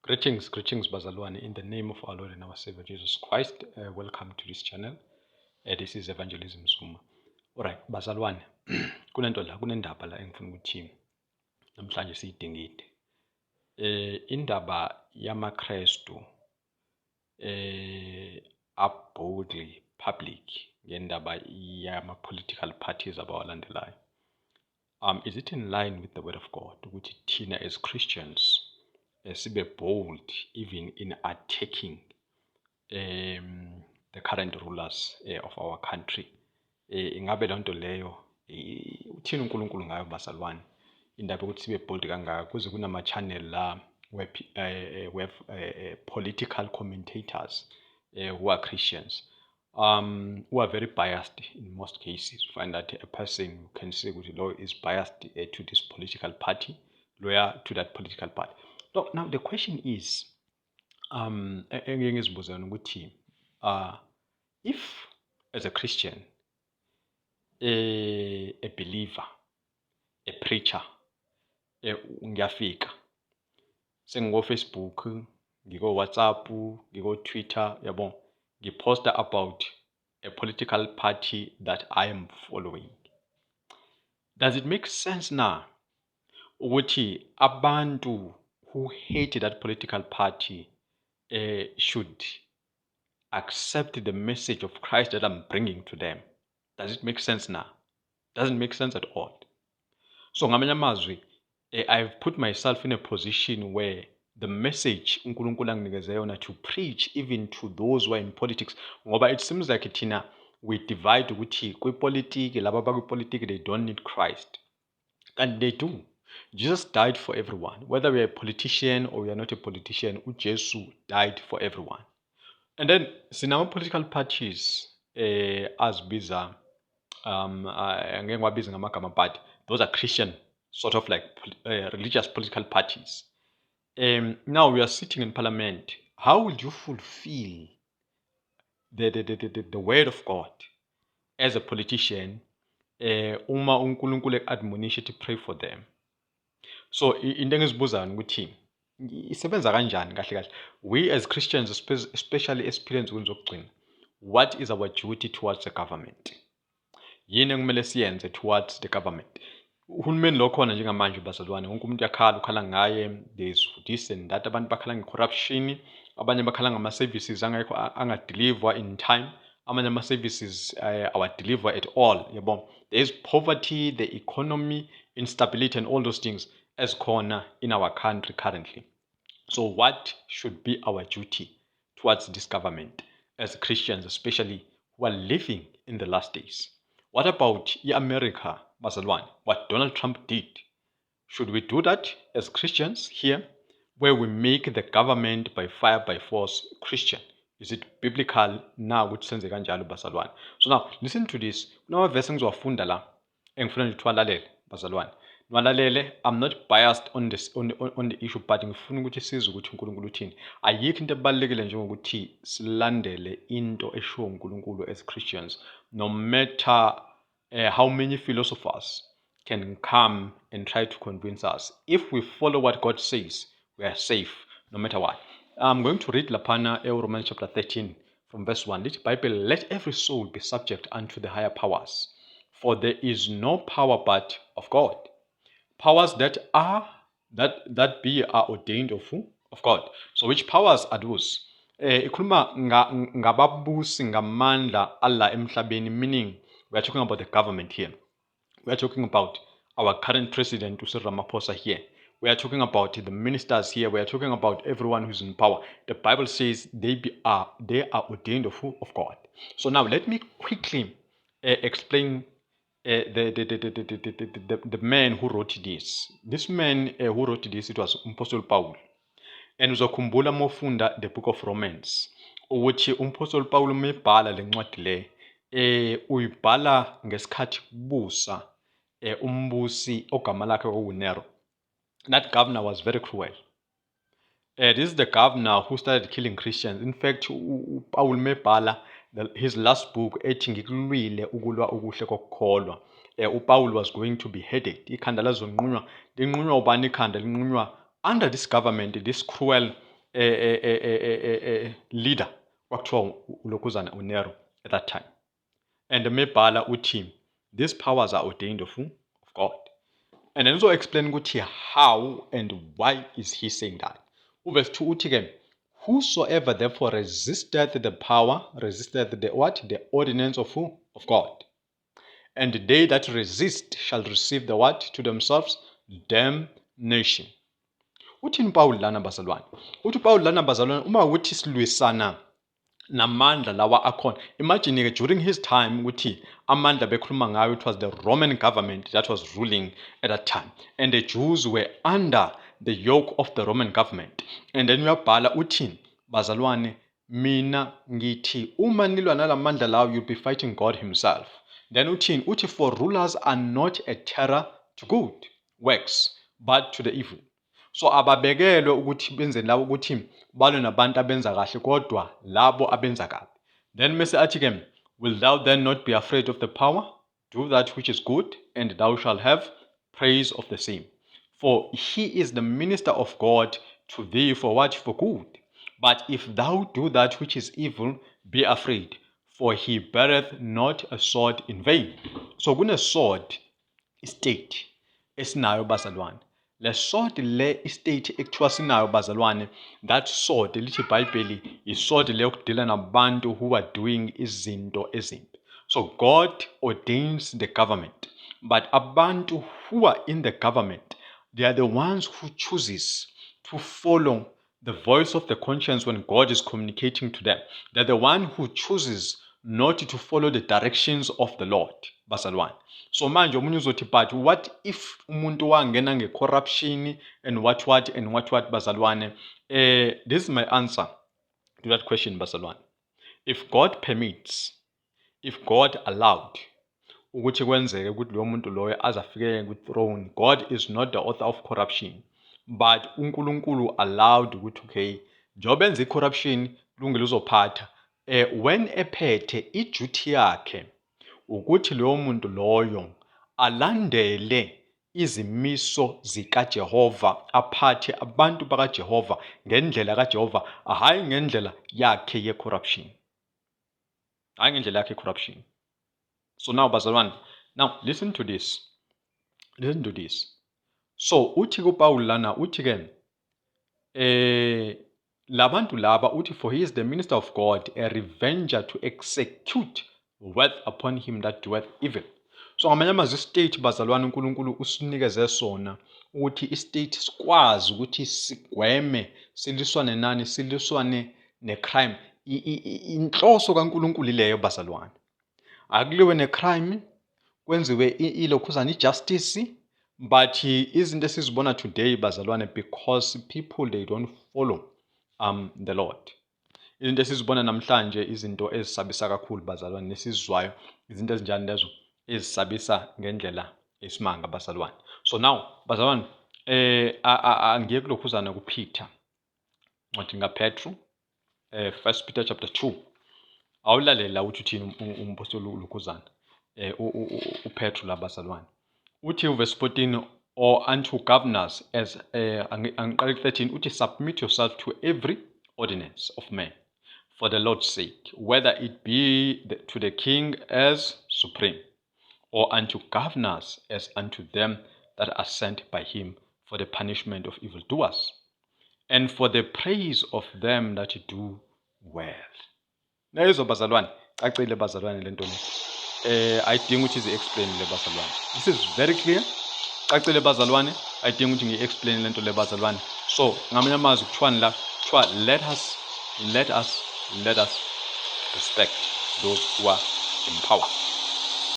Greetings, Bazalwane, in the name of our Lord and our Savior Jesus Christ. Welcome to this channel. This is Evangelism Suma. Alright, Bazalwane, kunendaba la engifuna ukuthi namhlanje siyidingide. Indaba yamaKristu are boldly public ngendaba yama-political parties abawalandelayo. Is it in line with the word of God ukuthi thina as Christians sibe bold even in attacking the current rulers of our country? Ingabe lonto leyo uthini uNkulunkulu ngayo bazalwane, indaba ukuthi sibe bold kangaka kuze kunama channel la where political commentators who are Christians who are very biased in most cases. You find that a person can say that law is biased to this political party, lawyer to that political party. Now the question is, if as a Christian, a believer, a preacher, ngiyafika sengigo Facebook, ngigo WhatsApp, ngigo Twitter, yabo, ngiposta about a political party that I am following, does it make sense now ukuthi abantu who hate that political party should accept the message of Christ that I'm bringing to them? Does it make sense now? Doesn't make sense at all. So ngamanye amazwi, I've put myself in a position where the message uNkulunkulu anginikeze yona to preach even to those who are in politics, ngoba it seems like thina we divide ukuthi kwipolitiki laba bakwipolitiki they don't need Christ, and they do. Jesus died for everyone, whether we are a politician or we are not a politician. uJesu died for everyone. And then sinama political parties azibiza angeke ngiwabize ngamagama, but those are Christian sort of like religious political parties. Now we are sitting in parliament. How would you fulfill the word of God as a politician uma uNkulunkulu admonish to pray for them? So into engizibuzayo ukuthi isebenza kanjani kahle kahle? We as Christians especially experience ukuzogcina, what is our duty towards the government? Yini ekumele siyenze towards the government? Uhulumeni lo khona njengamanje bazalwane, wonke umuntu ukhala ngaye, there's this and that, abantu bakhala ngecorruption, abanye bakhala ngama-services angadeliver in time, amanye ama-services awadeliver at all, yabo. There is poverty, the economy, instability and all those things as corner in our country currently. So what should be our duty towards this government as Christians, especially who are living in the last days? What about America, bazalwane, what Donald Trump did? Should we do that as Christians here, where we make the government by fire, by force Christian? Is it biblical now which sense kanjalo bazalwane? So now listen to this. Kunawa verse engizowafunda la engifuna nitwalalele bazalwane. Nwalalele, I'm not biased on this on the issue, but ngifuna ukuthi sizwe ukuthi uNkulunkulu uthini. Ayikho into ebalekile njengokuthi silandele into esho uNkulunkulu as Christians, no matter how many philosophers can come and try to convince us. If we follow what God says, we are safe no matter what. I'm going to read lapana Romans chapter 13 from verse 1. This Bible, let every soul be subject unto the higher powers, for there is no power but of God. Powers that be are ordained of who? Of God. So which powers are those? Ikhuluma ngababusi ngamandla Allah emhlabeni, meaning we are talking about the government here. We are talking about our current president, Cyril Ramaphosa here. We are talking about the ministers here. We are talking about everyone who's in power. The Bible says they are ordained of who? Of God. So now let me quickly explain the man who wrote this. This man who wrote this, it was Apostle Paul. And uzokhumbula mofunda the book of Romans, ukuthi Apostle Paul umebhala lencwadi le uyibhala ngesikhathi kubusa umbusi ogama lakhe uNero. That governor was very cruel. This is the governor who started killing Christians. In fact, Paul mebhala his last book ethi ngikulwile ukulwa ukuhle kokukholwa. Paul was going to be headed. Ikhanda lazonqunywa linqunywa ubani ikhanda linqunywa under this government, this cruel leader kwakuthiwa ulokhuzana uNero at that time. And mebhala uthi these powers are ordained of who? Of God. And then also explain ukuthi how and why is he saying that. Verse 2 uthi ke, whosoever therefore resisteth the power, resisteth the what? The ordinance of who? Of God. And they that resist shall receive the what? To themselves? Damnation. Uthini Paul lana bazalwane? Uthi Paul lana bazalwane uma ukuthi silwisana namandla lawa akhona. Imagine ke during his time ukuthi amandla bekhuluma ngayo, it was the Roman government that was ruling at that time, and the Jews were under the yoke of the Roman government. And then uyabhala uthini bazalwane, mina ngithi uma nilwa nalamandla lawo you'll be fighting God himself. Then uthini uthi for rulers are not a terror to good works but to the evil. So ababekelwe ukuthi benze labo ukuthi balwe nabantu abenza kahle kodwa labo abenza kabi. Then mase athi ke, will thou then not be afraid of the power? Do that which is good, and thou shalt have praise of the same. For he is the minister of God to thee for what? For good. But if thou do that which is evil, be afraid, for he beareth not a sword in vain. So kune sword istate esinayo bazalwane. Le sword le istate ekuthiwa sinayo bazalwane, that sword lithi iBhayibheli isword le yokudila nabantu who are doing izinto ezimbi. So God ordains the government, but abantu who are in the government, they are the ones who chooses to follow the voice of the conscience when God is communicating to them. They're the one who chooses not to follow the directions of the Lord, bazalwane. So manje omunye uzothi, but what if umuntu wangena nge-corruption and what bazalwane? This is my answer to that question, bazalwane. If God permits, if God allowed ukuthi kwenzeke ukuthi lo muntu loyo azafike ku-throne, God is not the author of corruption, but uNkulunkulu allowed ukuthi okay, njengoba enza i-corruption kulungile uzophatha. When ephethe i-duty yakhe ukuthi loyo muntu loyo alandele izimiso zikaJehova, aphathe abantu bakaJehova ngendlela kaJehova, hayi ngendlela yakhe ye-corruption. Hayi ngendlela yakhe ye-corruption. So now bazalwane, now listen to this. Listen to this. So uthi kuPaul lana uthi ke labantu laba uthi for he is the minister of God, a revenger to execute wrath upon him that doeth evil. So ngamanye amazwi istate bazalwane uNkulunkulu usinikeze sona ukuthi istate sikwazi ukuthi sigweme, siliswane nani, siliswane necrime. Inhloso kaNkulunkulu leyo bazalwane. Akuliwe necrime, kwenziwe ilokhuzana ijustice, but izinto esizibona today bazalwane because people they don't follow the Lord. Izinto esizibona namhlanje izinto ezisabisa kakhulu bazalwane nesizwayo, izinto ezinjani lezo ezisabisa ngendlela esimanga bazalwane. So now bazalwane angiye kulokhuzana kuPeter. Ngathi ngaPetru 1 Peter chapter 2. Awulalela uthi uthini umpostoli ulokhuzana uPetru la bazalwane. Uthi verse 14, or unto governors as angiqala 13 uthi submit yourself to every ordinance of men for the Lord's sake, whether it be to the king as supreme, or unto governors as unto them that are sent by him for the punishment of evildoers, and for the praise of them that do well. Nayizo bazalwane, cacile bazalwane lento le. Ayidingi ukuthi izi-explain le bazalwane. This is very clear. Cacile bazalwane, ayidingi ukuthi ngi-explain lento le bazalwane. So ngamanye amazwi kuthiwani la, kuthiwa let us respect those who are in power.